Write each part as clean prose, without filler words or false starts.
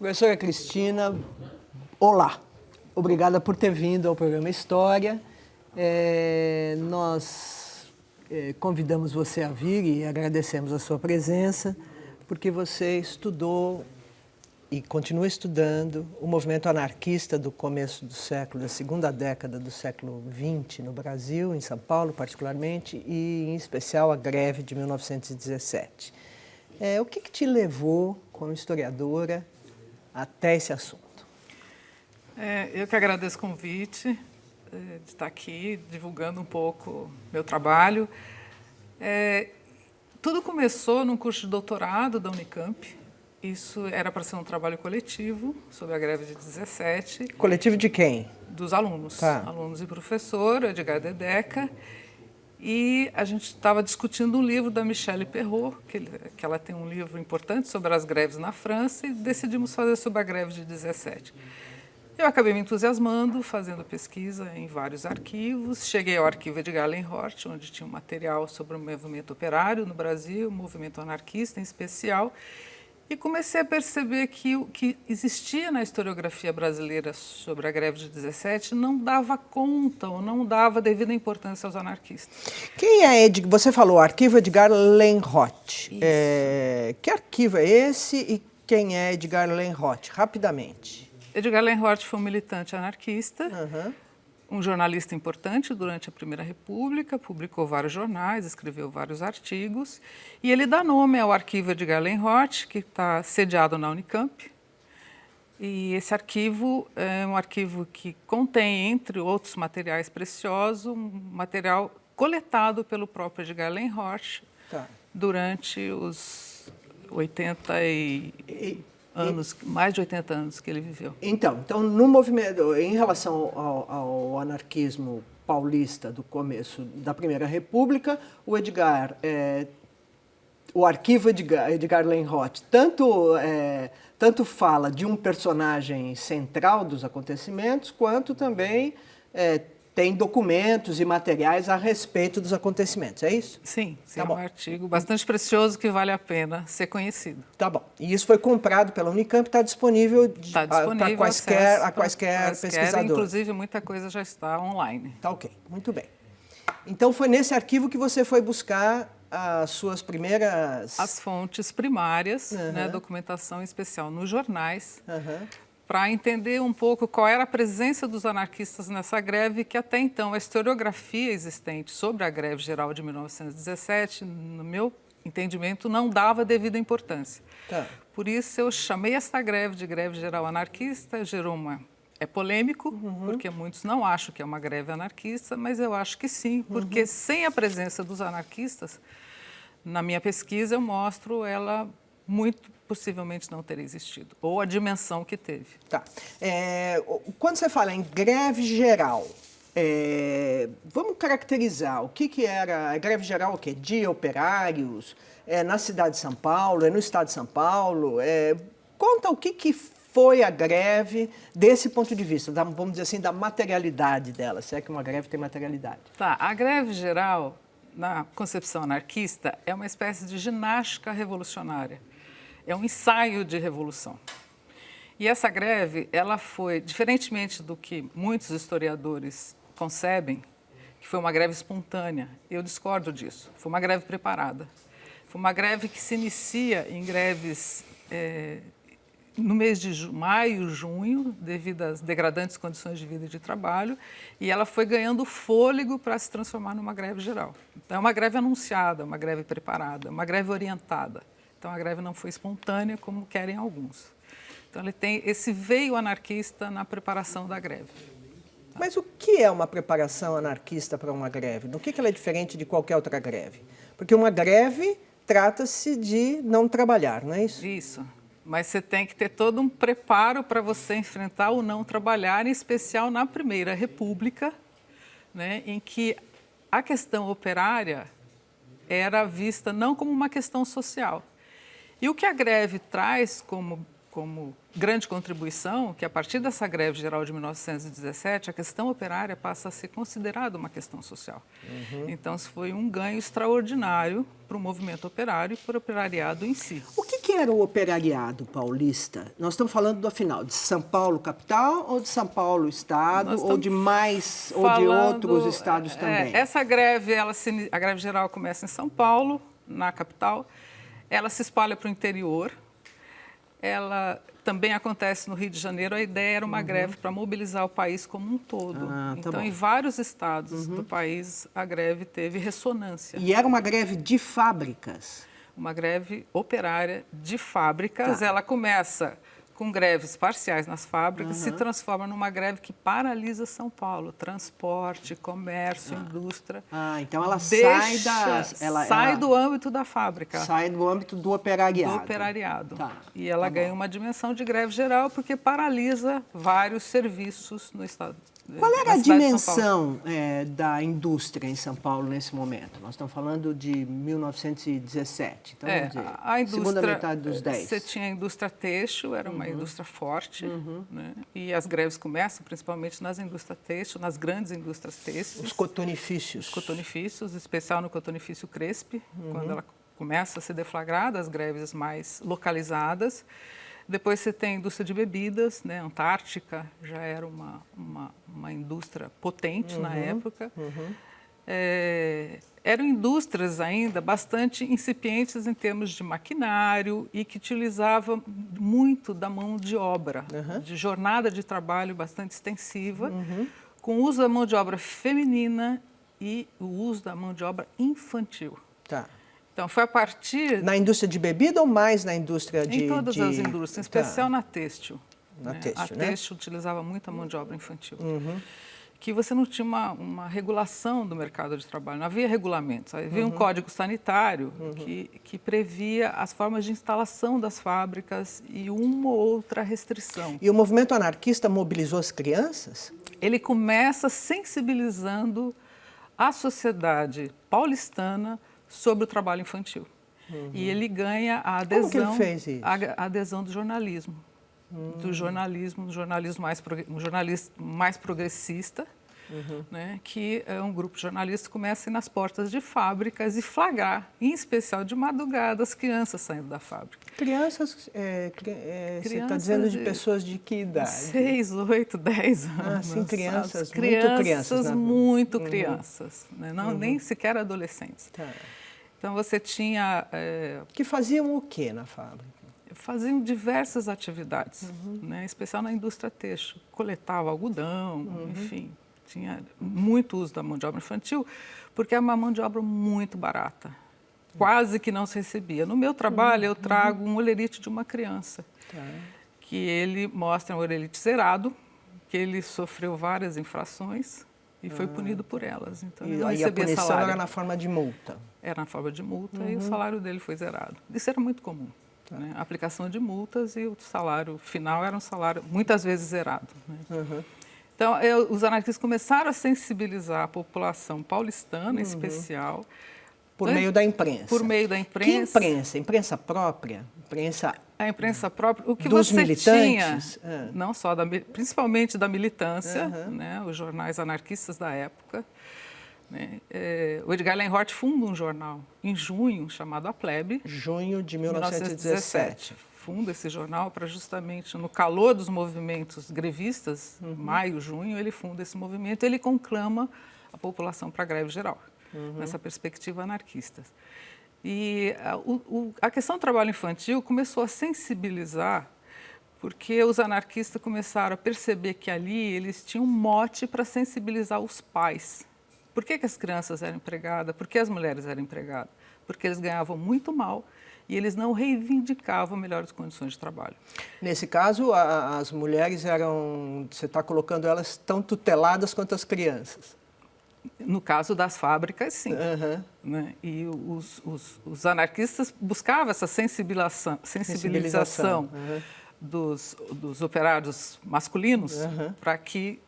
Professora Cristina, olá. Obrigada por ter vindo ao programa História. Nós convidamos você a vir e agradecemos a sua presença, porque você estudou e continua estudando o movimento anarquista do começo do século, da segunda década do século XX no Brasil, em São Paulo particularmente, e em especial a greve de 1917. O que te levou, como historiadora, até esse assunto? Eu que agradeço o convite de estar aqui divulgando um pouco meu trabalho. Tudo começou num curso de doutorado da Unicamp. Isso era para ser um trabalho coletivo sobre a greve de 17. Coletivo de quem? Dos alunos. Tá. Alunos e professor, Edgar Dedeca. E a gente estava discutindo um livro da Michelle Perrault, que ela tem um livro importante sobre as greves na França, e decidimos fazer sobre a greve de 17. Eu acabei me entusiasmando, fazendo pesquisa em vários arquivos. Cheguei ao arquivo Edgar Lenhort, onde tinha um material sobre o movimento operário no Brasil, o movimento anarquista em especial, e comecei a perceber que o que existia na historiografia brasileira sobre a greve de 17 não dava conta ou não dava devida importância aos anarquistas. Quem é Você falou arquivo Edgar Lenhort. Que arquivo é esse e quem é Edgar Lenhort? Rapidamente. Edgar Lenhort foi um militante anarquista, um jornalista importante durante a Primeira República, publicou vários jornais, escreveu vários artigos, e ele dá nome ao arquivo Edgar Lenhort, que está sediado na Unicamp. E esse arquivo é um arquivo que contém, entre outros materiais preciosos, um material coletado pelo próprio Edgar Lenhort durante os 80 anos, mais de 80 anos que ele viveu. Então no movimento, em relação ao anarquismo paulista do começo da Primeira República, o arquivo Edgar Lenhort tanto fala de um personagem central dos acontecimentos, quanto também tem documentos e materiais a respeito dos acontecimentos, é isso? Sim, é um artigo bastante precioso que vale a pena ser conhecido. Tá bom. E isso foi comprado pela Unicamp, está disponível para quaisquer pesquisadores. Inclusive, muita coisa já está online. Tá ok, muito bem. Então, foi nesse arquivo que você foi buscar as suas primeiras... As fontes primárias, documentação especial nos jornais, para entender um pouco qual era a presença dos anarquistas nessa greve, que até então a historiografia existente sobre a greve geral de 1917, no meu entendimento, não dava devida importância. Por isso eu chamei essa greve de greve geral anarquista, é polêmico, porque muitos não acham que é uma greve anarquista, mas eu acho que sim, porque sem a presença dos anarquistas, na minha pesquisa eu mostro ela muito possivelmente não teria existido, ou a dimensão que teve. Quando você fala em greve geral, vamos caracterizar o que era a greve geral, o quê? De operários, na cidade de São Paulo, no estado de São Paulo? Conta o que foi a greve desse ponto de vista, vamos dizer assim, da materialidade dela, se é que uma greve tem materialidade. A greve geral, na concepção anarquista, é uma espécie de ginástica revolucionária. É um ensaio de revolução. E essa greve, ela foi, diferentemente do que muitos historiadores concebem, que foi uma greve espontânea, eu discordo disso. Foi uma greve preparada. Foi uma greve que se inicia em greves no mês de maio, junho, devido às degradantes condições de vida e de trabalho, e ela foi ganhando fôlego para se transformar numa greve geral. Então, é uma greve anunciada, uma greve preparada, uma greve orientada. Então, a greve não foi espontânea, como querem alguns. Então, ele tem esse veio anarquista na preparação da greve. Mas o que é uma preparação anarquista para uma greve? No que ela é diferente de qualquer outra greve? Porque uma greve trata-se de não trabalhar, não é isso? Isso. Mas você tem que ter todo um preparo para você enfrentar o não trabalhar, em especial na Primeira República, em que a questão operária era vista não como uma questão social. E o que a greve traz como como grande contribuição que, a partir dessa greve geral de 1917, a questão operária passa a ser considerada uma questão social. Então, isso foi um ganho extraordinário para o movimento operário e para o operariado em si. O que era o operariado paulista? Nós estamos falando, afinal, de São Paulo capital ou de São Paulo estado ou de mais ou de outros estados também? Essa greve, a greve geral começa em São Paulo, na capital, ela se espalha para o interior. Ela também acontece no Rio de Janeiro. A ideia era uma greve para mobilizar o país como um todo. Então, em vários estados do país, a greve teve ressonância. E era uma greve de fábricas? Uma greve operária de fábricas. Ela começa com greves parciais nas fábricas, se transforma numa greve que paralisa São Paulo. Transporte, comércio, indústria. Então ela sai do âmbito da fábrica. Sai do âmbito do operariado. Do operariado. E ela ganha uma dimensão de greve geral porque paralisa vários serviços no estado. Qual era a dimensão da indústria em São Paulo nesse momento? Nós estamos falando de 1917, então vamos dizer, a indústria, segunda metade dos 10. Você tinha a indústria têxtil, era uma indústria forte, né? E as greves começam principalmente nas indústrias têxtil, nas grandes indústrias têxteis. Os cotonifícios. Os cotonifícios, em especial no cotonifício Crespi, quando ela começa a ser deflagrada, as greves mais localizadas. Depois você tem a indústria de bebidas, né? Antártica já era uma indústria potente na época. Eram indústrias ainda bastante incipientes em termos de maquinário e que utilizavam muito da mão de obra, de jornada de trabalho bastante extensiva, com o uso da mão de obra feminina e o uso da mão de obra infantil. Então, foi a partir... Na indústria de bebida ou mais na indústria de... Em todas as indústrias, em especial na têxtil. Na têxtil, a têxtil utilizava muita mão de obra infantil. Que você não tinha uma regulação do mercado de trabalho, não havia regulamentos. Havia um código sanitário que previa as formas de instalação das fábricas e uma ou outra restrição. E o movimento anarquista mobilizou as crianças? Ele começa sensibilizando a sociedade paulistana sobre o trabalho infantil. E ele ganha a adesão, como que ele fez isso? A adesão do jornalismo. Do jornalismo mais progressista, né, que é um grupo de jornalistas que começa a ir nas portas de fábricas e flagrar, em especial de madrugada, as crianças saindo da fábrica. Crianças, você está dizendo de pessoas de que idade? 6, 8, 10 anos. Sim, crianças, muito crianças, né? Não, nem sequer adolescentes. Então você tinha... Que faziam o que na fábrica? Faziam diversas atividades, né? Em especial na indústria têxtil. Coletava algodão, enfim. Tinha muito uso da mão de obra infantil, porque é uma mão de obra muito barata. Quase que não se recebia. No meu trabalho, eu trago um olerite de uma criança, que ele mostra um olerite zerado, que ele sofreu várias infrações e foi punido por elas. Então, ele não recebia a punição salário. era na forma de multa? Era na forma de multa e o salário dele foi zerado. Isso era muito comum. Né? A aplicação de multas e o salário final era um salário muitas vezes zerado. Né? Então, os anarquistas começaram a sensibilizar a população paulistana, em especial. Por meio da imprensa. Por meio da imprensa. Que imprensa? Imprensa própria? A imprensa própria. O que dos você militantes? Tinha, não só, principalmente da militância, né? Os jornais anarquistas da época. Né? O Edgar Lenhort funda um jornal em junho, chamado A Plebe. Junho de 1917. Funda esse jornal para justamente, no calor dos movimentos grevistas, maio, junho, ele funda esse movimento, ele conclama a população para a greve geral, nessa perspectiva anarquista. E a questão do trabalho infantil começou a sensibilizar, porque os anarquistas começaram a perceber que ali eles tinham um mote para sensibilizar os pais. Por que as crianças eram empregadas? Por que as mulheres eram empregadas? Porque eles ganhavam muito mal e eles não reivindicavam melhores condições de trabalho. Nesse caso, as mulheres eram, você está colocando elas tão tuteladas quanto as crianças? No caso das fábricas, sim. Né? E os anarquistas buscavam essa sensibilização dos operários masculinos para que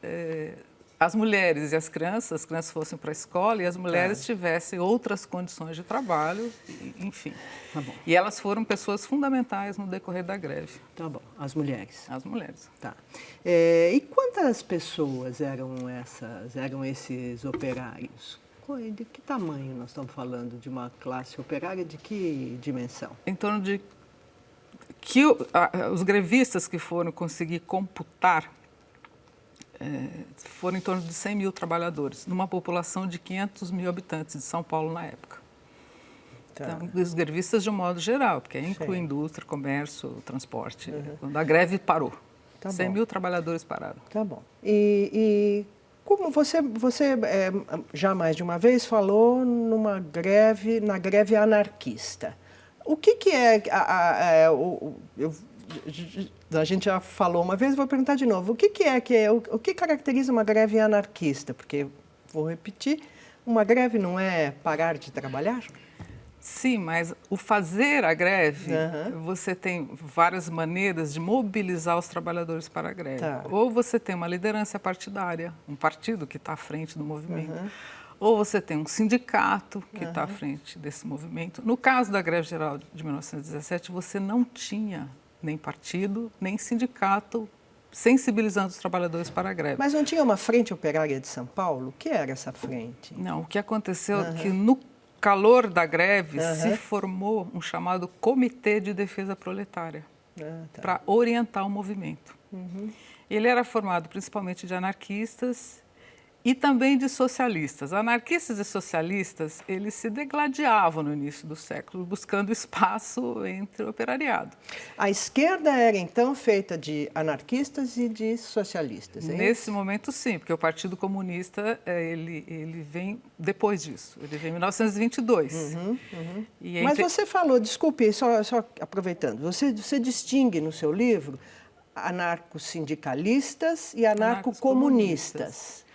as mulheres e as crianças fossem para a escola e as mulheres tivessem outras condições de trabalho, enfim. Tá bom. E elas foram pessoas fundamentais no decorrer da greve. Tá bom, as mulheres. As mulheres. Tá. E quantas pessoas eram esses operários? De que tamanho nós estamos falando de uma classe operária? De que dimensão? Em torno de... os grevistas que foram conseguir computar foram em torno de 100 mil trabalhadores, numa população de 500 mil habitantes de São Paulo na época. Tá. Então, os grevistas de um modo geral, porque inclui indústria, comércio, transporte, quando a greve parou. Tá 100 mil trabalhadores pararam. Tá bom. E como você já mais de uma vez falou na greve anarquista. O que é a gente já falou uma vez, vou perguntar de novo. O que caracteriza uma greve anarquista? Porque, vou repetir, uma greve não é parar de trabalhar? Sim, mas o fazer a greve, você tem várias maneiras de mobilizar os trabalhadores para a greve. Tá. Ou você tem uma liderança partidária, um partido que está à frente do movimento. Ou você tem um sindicato que está à frente desse movimento. No caso da greve geral de 1917, você não tinha nem partido, nem sindicato sensibilizando os trabalhadores para a greve. Mas não tinha uma frente operária de São Paulo? O que era essa frente? Não, o que aconteceu é que no calor da greve se formou um chamado Comitê de Defesa Proletária para orientar o movimento. Ele era formado principalmente de anarquistas e também de socialistas. Anarquistas e socialistas, eles se degladiavam no início do século, buscando espaço entre o operariado. A esquerda era, então, feita de anarquistas e de socialistas, é Nesse isso? momento, sim, porque o Partido Comunista, ele vem depois disso. Ele vem em 1922. E Mas você falou, desculpe, só aproveitando, você distingue no seu livro anarcossindicalistas e anarcocomunistas.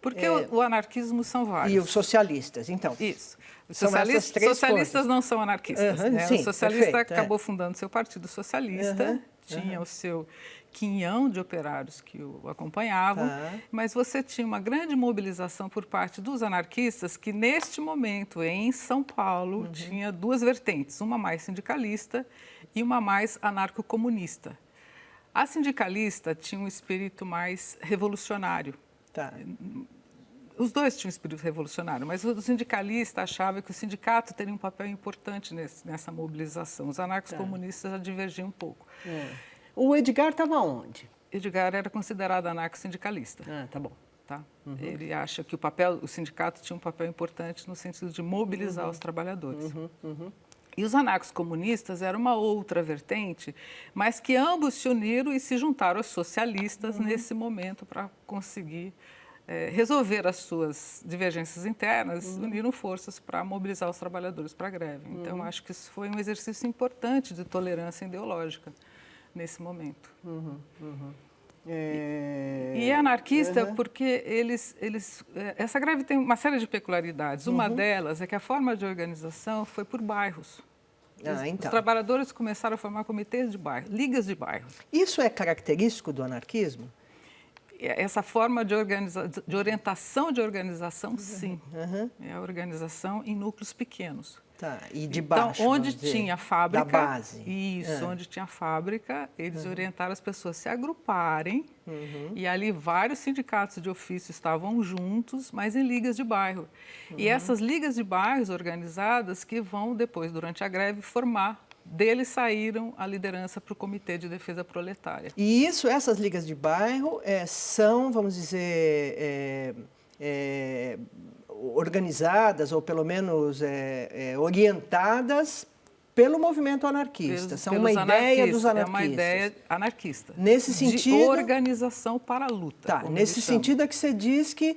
Porque o anarquismo são vários. E os socialistas, então. Isso. Os socialistas não são anarquistas. Né? Sim, o socialista perfeito, acabou fundando seu partido socialista, tinha o seu quinhão de operários que o acompanhavam, mas você tinha uma grande mobilização por parte dos anarquistas que, neste momento, em São Paulo, tinha duas vertentes, uma mais sindicalista e uma mais anarco-comunista. A sindicalista tinha um espírito mais revolucionário. Tá. Os dois tinham espírito revolucionário, mas o sindicalista achava que o sindicato teria um papel importante nessa mobilização. Os anarcos comunistas já divergiam um pouco. O Edgar estava onde? Edgar era considerado anarco-sindicalista. Tá bom. Tá? Ele acha que o sindicato tinha um papel importante no sentido de mobilizar os trabalhadores. E os anarcos comunistas eram uma outra vertente, mas que ambos se uniram e se juntaram aos socialistas nesse momento para conseguir resolver as suas divergências internas, uniram forças para mobilizar os trabalhadores para a greve. Então, acho que isso foi um exercício importante de tolerância ideológica nesse momento. E é anarquista porque essa greve tem uma série de peculiaridades. Uma delas é que a forma de organização foi por bairros. Os trabalhadores começaram a formar comitês de bairro, ligas de bairros. Isso é característico do anarquismo? Essa forma de orientação de organização, sim. É a organização em núcleos pequenos. Tá, e de baixo, então, onde tinha fábrica, da base. Isso, onde tinha fábrica, eles orientaram as pessoas a se agruparem e ali vários sindicatos de ofício estavam juntos, mas em ligas de bairro. E essas ligas de bairros organizadas que vão depois, durante a greve, formar. Deles saíram a liderança para o Comitê de Defesa Proletária. E essas ligas de bairro são, vamos dizer, organizadas ou pelo menos orientadas pelo movimento anarquista. São uma ideia dos anarquistas. É uma ideia anarquista. Nesse sentido, de organização para a luta. Tá, nesse sentido é que você diz que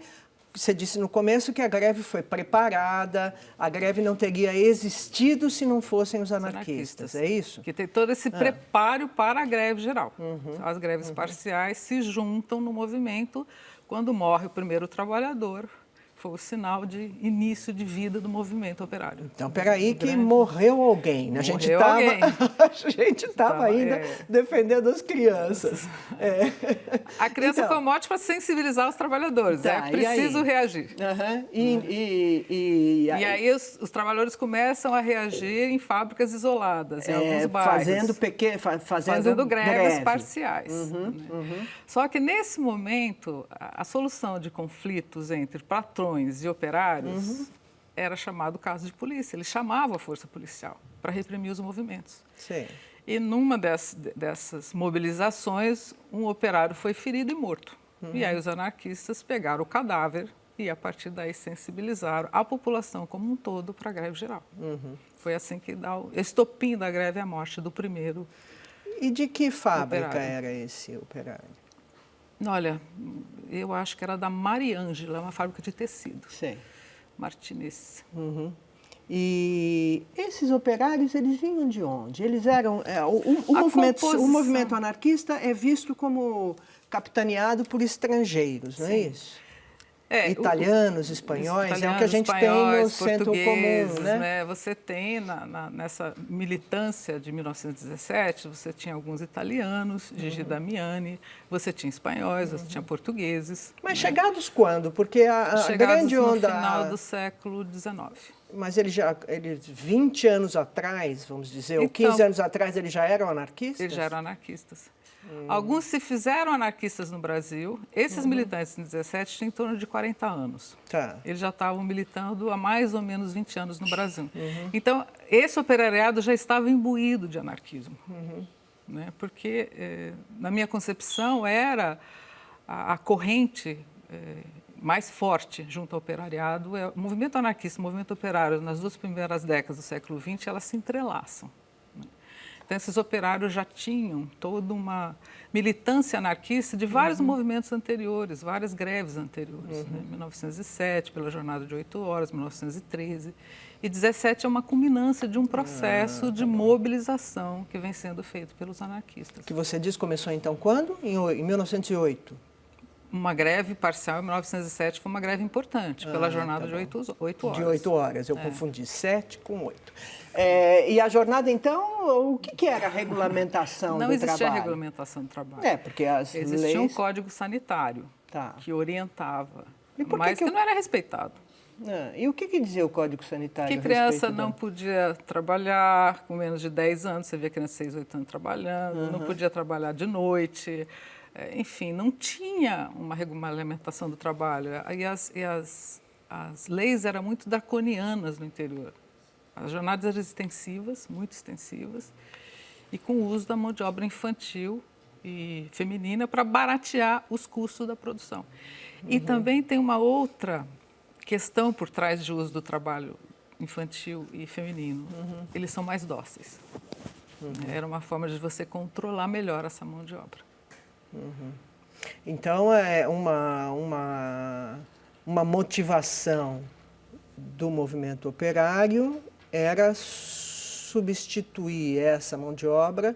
você disse no começo que a greve foi preparada, a greve não teria existido se não fossem os anarquistas, é isso? Que tem todo esse preparo para a greve geral. As greves parciais se juntam no movimento quando morre o primeiro trabalhador, foi o sinal de início de vida do movimento operário. Então, peraí que morreu alguém, né? A gente estava ainda defendendo as crianças. A criança foi um mote para sensibilizar os trabalhadores, é preciso reagir. E aí os trabalhadores começam a reagir em fábricas isoladas, em alguns bairros. Fazendo greves parciais. Só que nesse momento, a solução de conflitos entre patrões e operários era chamado caso de polícia. Eles chamavam a força policial para reprimir os movimentos. Sim. E numa dessas mobilizações, um operário foi ferido e morto. E aí os anarquistas pegaram o cadáver e, a partir daí, sensibilizaram a população como um todo para a greve geral. Foi assim que dá o estopim da greve a morte do primeiro. E de que fábrica era esse operário? Olha, eu acho que era da Mariângela, uma fábrica de tecido. Sim. Martinez. E esses operários, eles vinham de onde? Eles eram... O movimento anarquista é visto como capitaneado por estrangeiros, não é isso? Italianos, espanhóis, é o que a gente tem no centro comum, né? Você tem, nessa militância de 1917, você tinha alguns italianos, Gigi Damiani, você tinha espanhóis, você tinha portugueses. Mas chegados quando? Porque a grande onda... no final do século XIX. Mas eles 20 anos atrás, vamos dizer, ou 15 anos atrás, eles já eram anarquistas? Eles já eram anarquistas. Alguns se fizeram anarquistas no Brasil. Esses militantes em 17 tinham em torno de 40 anos. Tá. Eles já estavam militando há mais ou menos 20 anos no Brasil. Então, esse operariado já estava imbuído de anarquismo. Né? Porque, na minha concepção, era a corrente mais forte junto ao operariado. O movimento anarquista e o movimento operário, nas duas primeiras décadas do século XX, elas se entrelaçam. Então, esses operários já tinham toda uma militância anarquista de vários movimentos anteriores, várias greves anteriores. 1907, pela Jornada de 8 Horas, 1913. E 17 é uma culminância de um processo de mobilização que vem sendo feito pelos anarquistas. Que você diz começou, então, quando? Em 1908? Uma greve parcial em 1907 foi uma greve importante, pela jornada de 8 horas. De 8 horas, eu confundi 7 com 8. E a jornada, então, o que era a regulamentação do trabalho? Não existia regulamentação do trabalho. Porque as existia leis... um código sanitário que orientava, mas que não era respeitado. E o que dizia o Código Sanitário? Que criança não podia trabalhar com menos de 10 anos, você via criança de 6, 8 anos trabalhando, não podia trabalhar de noite... Enfim, não tinha uma regulamentação do trabalho e as leis eram muito draconianas no interior. As jornadas eram extensivas, muito extensivas, e com o uso da mão de obra infantil e feminina para baratear os custos da produção. E também tem uma outra questão por trás do uso do trabalho infantil e feminino. Eles são mais dóceis. Era uma forma de você controlar melhor essa mão de obra. Então, é uma motivação do movimento operário era substituir essa mão de obra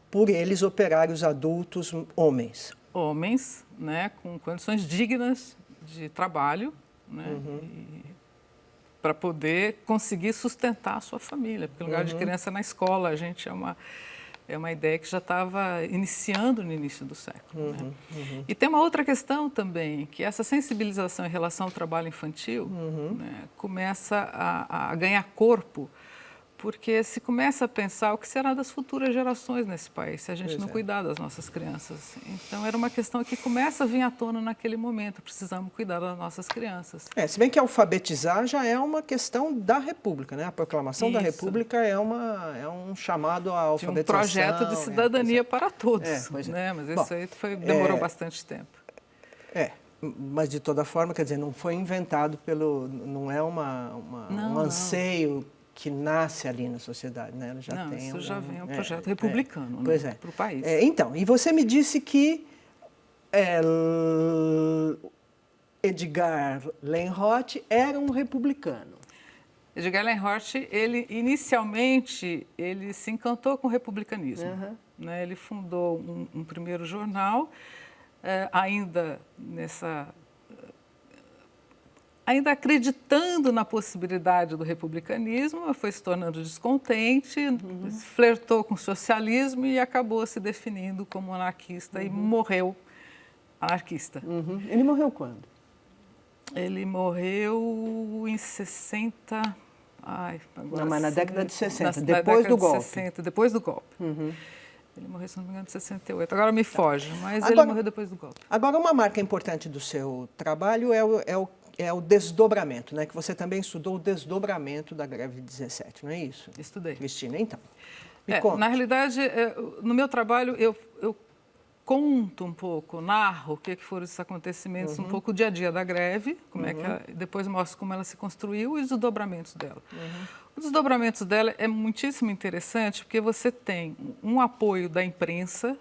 por eles operários adultos, homens. Homens, né, com condições dignas de trabalho, né, para poder conseguir sustentar a sua família. Porque o lugar de criança é na escola, a gente é uma ideia que já estava iniciando no início do século. Né? E tem uma outra questão também, que essa sensibilização em relação ao trabalho infantil né, começa a ganhar corpo, porque se começa a pensar o que será das futuras gerações nesse país, se a gente não cuidar das nossas crianças. Então, era uma questão que começa a vir à tona naquele momento, precisamos cuidar das nossas crianças. Se bem que alfabetizar já é uma questão da República, né? A proclamação da República é um chamado à alfabetização. Um projeto de cidadania para todos, né? Mas isso aí demorou bastante tempo. Mas de toda forma, quer dizer, não foi inventado não é um anseio que nasce ali na sociedade, né? Ela já tem isso já vem um projeto republicano para o país. Então, e você me disse que Edgar Lenhodt era um republicano. Edgar Lenhodt, inicialmente, ele se encantou com o republicanismo. Né? Ele fundou um primeiro jornal, ainda ainda acreditando na possibilidade do republicanismo, foi se tornando descontente, flertou com o socialismo e acabou se definindo como anarquista e morreu anarquista. Ele morreu quando? Ele morreu em 60... Não, mas na década de 60, na depois década do de golpe. 60, depois do golpe. Ele morreu, se não me engano, em 68. Agora me foge, mas ele morreu depois do golpe. Agora, uma marca importante do seu trabalho é o desdobramento, né? Que você também estudou o desdobramento da greve de 17, não é isso? Estudei. Cristina, então, me conta. Na realidade, no meu trabalho, eu conto um pouco, narro o que foram esses acontecimentos, um pouco o dia a dia da greve, como é que depois mostro como ela se construiu e os desdobramentos dela. Os desdobramentos dela é muitíssimo interessante porque você tem um apoio da imprensa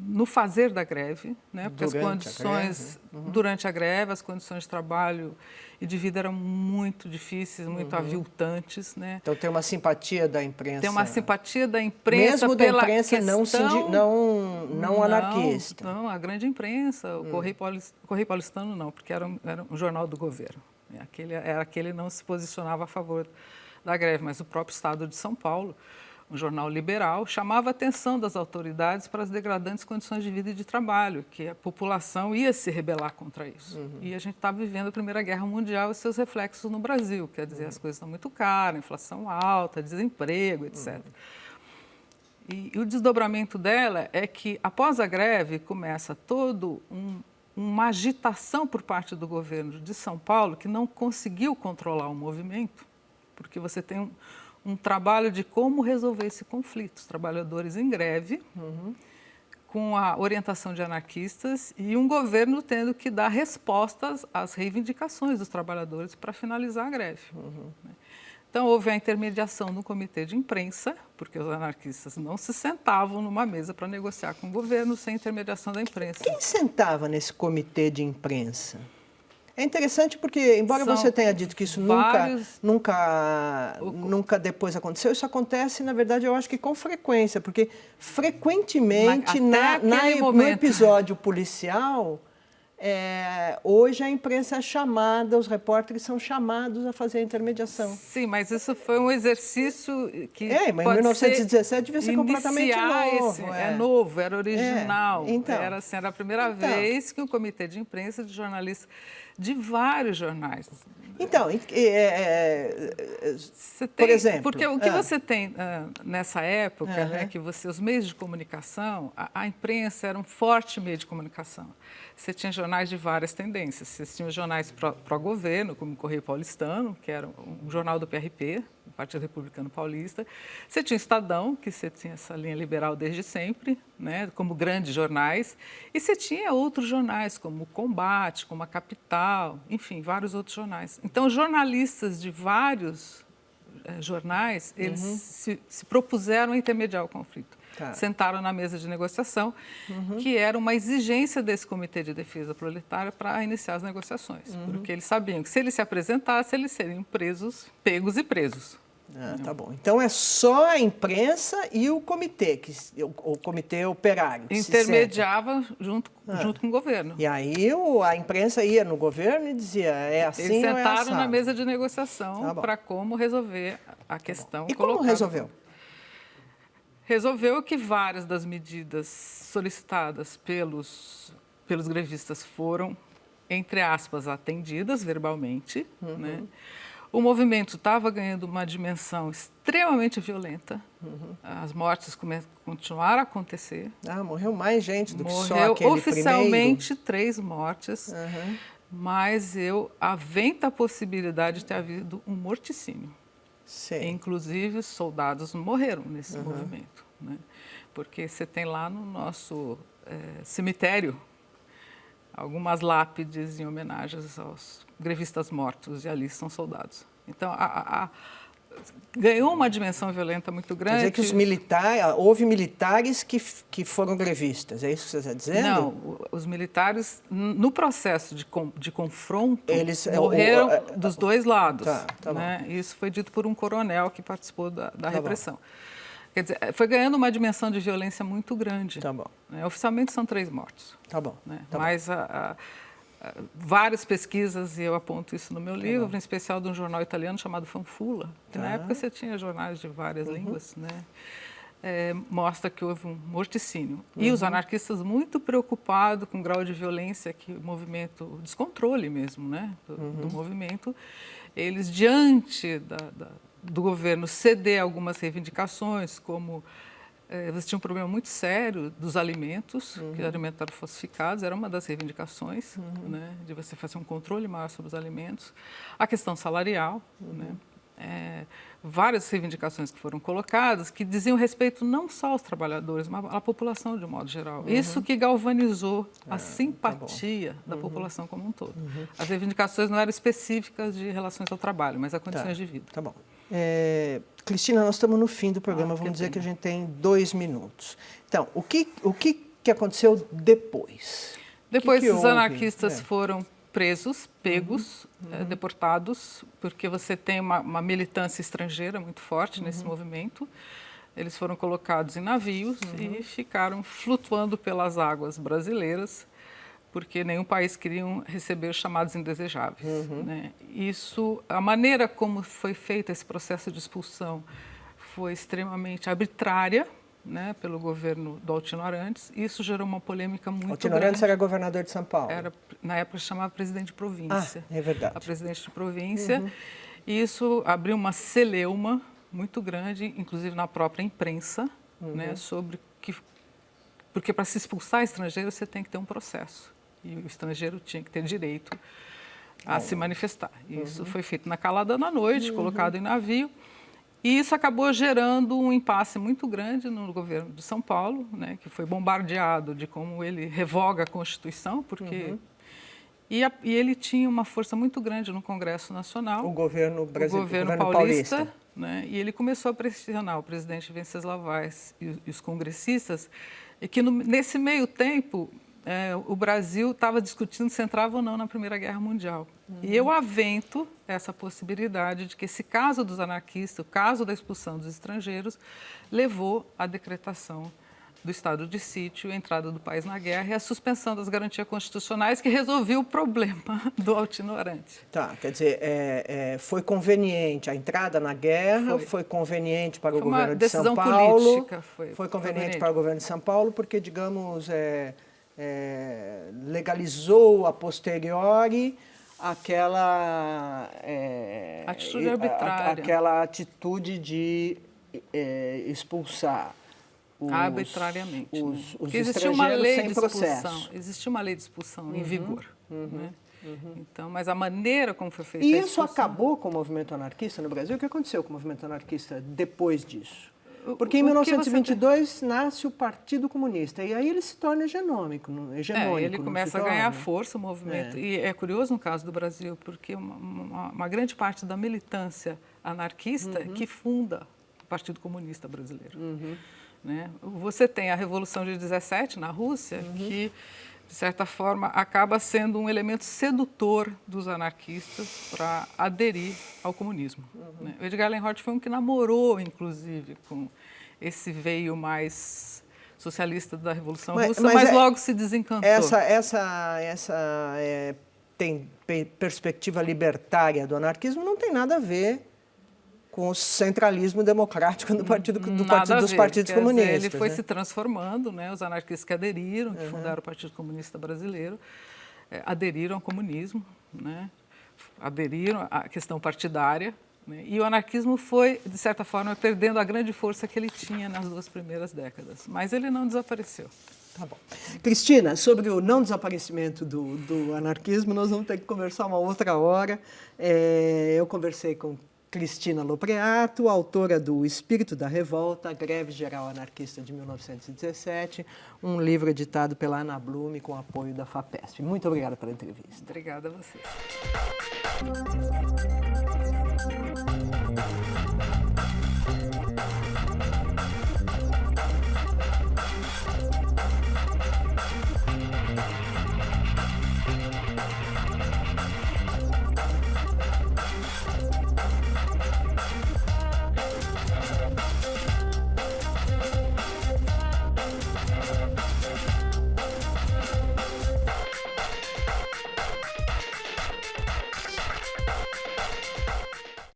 no fazer da greve, né? Porque as condições durante a greve, as condições de trabalho e de vida eram muito difíceis, muito aviltantes, né? Então tem uma simpatia da imprensa. Tem uma simpatia da imprensa mesmo pela da imprensa questão... não anarquista. Não, a grande imprensa, o Correio Paulistano não, porque era um jornal do governo. Aquele não se posicionava a favor da greve, mas o próprio Estado de São Paulo, um jornal liberal, chamava a atenção das autoridades para as degradantes condições de vida e de trabalho, que a população ia se rebelar contra isso. E a gente está vivendo a Primeira Guerra Mundial e seus reflexos no Brasil, quer dizer, as coisas estão muito caras, inflação alta, desemprego, etc. E o desdobramento dela é que, após a greve, começa todo uma agitação por parte do governo de São Paulo, que não conseguiu controlar o movimento, porque você tem um trabalho de como resolver esse conflito. Os trabalhadores em greve, com a orientação de anarquistas, e um governo tendo que dar respostas às reivindicações dos trabalhadores para finalizar a greve. Então, houve a intermediação do comitê de imprensa, porque os anarquistas não se sentavam numa mesa para negociar com o governo sem intermediação da imprensa. Quem sentava nesse comitê de imprensa? É interessante porque, embora você tenha dito que isso nunca depois aconteceu, isso acontece, na verdade, eu acho que com frequência, porque frequentemente no episódio policial, hoje a imprensa é chamada, os repórteres são chamados a fazer a intermediação. Sim, mas isso foi um exercício que mas em 1917 devia ser completamente novo. É novo, era original. Então, era a primeira vez que um comitê de imprensa de jornalistas de vários jornais. Então, por exemplo... Porque o que você tem nessa época, né, que os meios de comunicação, a imprensa era um forte meio de comunicação. Você tinha jornais de várias tendências. Você tinha os jornais pró-governo, como o Correio Paulistano, que era um jornal do PRP, do Partido Republicano Paulista. Você tinha o Estadão, que você tinha essa linha liberal desde sempre, né, como grandes jornais. E você tinha outros jornais, como o Combate, como a Capital, enfim, vários outros jornais. Então, jornalistas de vários jornais, eles se propuseram a intermediar o conflito. Sentaram na mesa de negociação, que era uma exigência desse Comitê de Defesa Proletária para iniciar as negociações, porque eles sabiam que se eles se apresentassem, eles seriam pegos e presos. Tá bom. Então é só a imprensa e o comitê, o comitê operário. Que intermediava junto com o governo. E aí a imprensa ia no governo e dizia, é assim eles ou é sentaram assado? na mesa de negociação para como resolver a questão. E como resolveu? Resolveu que várias das medidas solicitadas pelos grevistas foram, entre aspas, atendidas verbalmente, né? O movimento estava ganhando uma dimensão extremamente violenta. As mortes continuaram a acontecer. Morreu mais gente do que só aquele Morreu oficialmente 3 mortes, mas havendo a possibilidade de ter havido um morticínio. Sim. Inclusive, soldados morreram nesse movimento, né? Porque você tem lá no nosso cemitério algumas lápides em homenagens aos grevistas mortos, e ali são soldados. Então, ganhou uma dimensão violenta muito grande. Quer dizer que houve militares que foram grevistas, é isso que você está dizendo? Não, os militares, no processo de confronto, eles morreram dos dois lados. Tá né? Isso foi dito por um coronel que participou da repressão. Quer dizer, foi ganhando uma dimensão de violência muito grande. Tá bom. Oficialmente são 3 mortos. Tá bom. Mas várias pesquisas, e eu aponto isso no meu livro, em especial de um jornal italiano chamado Fanfula, que na época você tinha jornais de várias línguas, né? Mostra que houve um morticínio. E os anarquistas muito preocupados com o grau de violência que o movimento, descontrole mesmo, né, do movimento, eles, diante do governo ceder algumas reivindicações, como você tinha um problema muito sério dos alimentos, que os alimentos eram falsificados, era uma das reivindicações, né, de você fazer um controle maior sobre os alimentos. A questão salarial, né, várias reivindicações que foram colocadas que diziam respeito não só aos trabalhadores, mas à população de um modo geral. Isso que galvanizou a simpatia da população como um todo. As reivindicações não eram específicas de relações ao trabalho, mas a condições de vida. Tá bom. Cristina, nós estamos no fim do programa, vamos dizer que a gente tem 2 minutos. Então, o que aconteceu depois? Depois os anarquistas foram presos, pegos, deportados, porque você tem uma militância estrangeira muito forte nesse movimento. Eles foram colocados em navios e ficaram flutuando pelas águas brasileiras, porque nenhum país queria receber os chamados indesejáveis. Né? A maneira como foi feito esse processo de expulsão foi extremamente arbitrária, né, pelo governo do Altino Arantes. Isso gerou uma polêmica muito grande. Altino Arantes era governador de São Paulo. Na época chamava presidente de província. É verdade. A presidente de província. E isso abriu uma celeuma muito grande, inclusive na própria imprensa, né, sobre que... Porque para se expulsar estrangeiro você tem que ter um processo. E o estrangeiro tinha que ter direito a se manifestar. Isso foi feito na calada da noite, colocado em navio. E isso acabou gerando um impasse muito grande no governo de São Paulo, né, que foi bombardeado de como ele revoga a Constituição, porque... E ele tinha uma força muito grande no Congresso Nacional. O governo brasileiro, o governo paulista. Né, e ele começou a pressionar o presidente Venceslau Weiss e os congressistas, e que nesse meio tempo... o Brasil estava discutindo se entrava ou não na Primeira Guerra Mundial. E eu avento essa possibilidade de que esse caso dos anarquistas, o caso da expulsão dos estrangeiros, levou à decretação do estado de sítio, a entrada do país na guerra e a suspensão das garantias constitucionais que resolveu o problema do Altino Arantes. Tá, quer dizer, foi conveniente a entrada na guerra, foi conveniente para o governo de São Paulo. Uma decisão política. Foi conveniente para o governo de São Paulo porque, digamos... legalizou a posteriori aquela atitude arbitrária, aquela atitude de expulsar arbitrariamente, os existia uma lei sem de processo. expulsão, existia uma lei de expulsão em vigor, né? Então, mas a maneira como foi feita e a isso expulsão... acabou com o movimento anarquista no Brasil? O que aconteceu com o movimento anarquista depois disso? Porque em 1922 nasce o Partido Comunista e aí ele se torna hegemônico. Ele começa a ganhar força, o movimento. E é curioso no caso do Brasil, porque uma grande parte da militância anarquista que funda o Partido Comunista Brasileiro. Né? Você tem a Revolução de 17 na Rússia, que, de certa forma, acaba sendo um elemento sedutor dos anarquistas para aderir ao comunismo. Né? O Edgar Lenhart foi um que namorou, inclusive, com esse veio mais socialista da Revolução Russa, mas logo se desencantou. Essa tem perspectiva libertária do anarquismo não tem nada a ver com o centralismo democrático dos partidos comunistas. Ele foi se transformando, né? Os anarquistas que aderiram, que fundaram o Partido Comunista Brasileiro, aderiram ao comunismo, né? Aderiram à questão partidária, né? E o anarquismo foi, de certa forma, perdendo a grande força que ele tinha nas 2 primeiras décadas. Mas ele não desapareceu. Tá bom. Cristina, sobre o não desaparecimento do anarquismo, nós vamos ter que conversar uma outra hora. Eu conversei com Cristina Lopreato, autora do Espírito da Revolta, a Greve Geral Anarquista de 1917, um livro editado pela Ana Blume com apoio da FAPESP. Muito obrigada pela entrevista. Obrigada a vocês.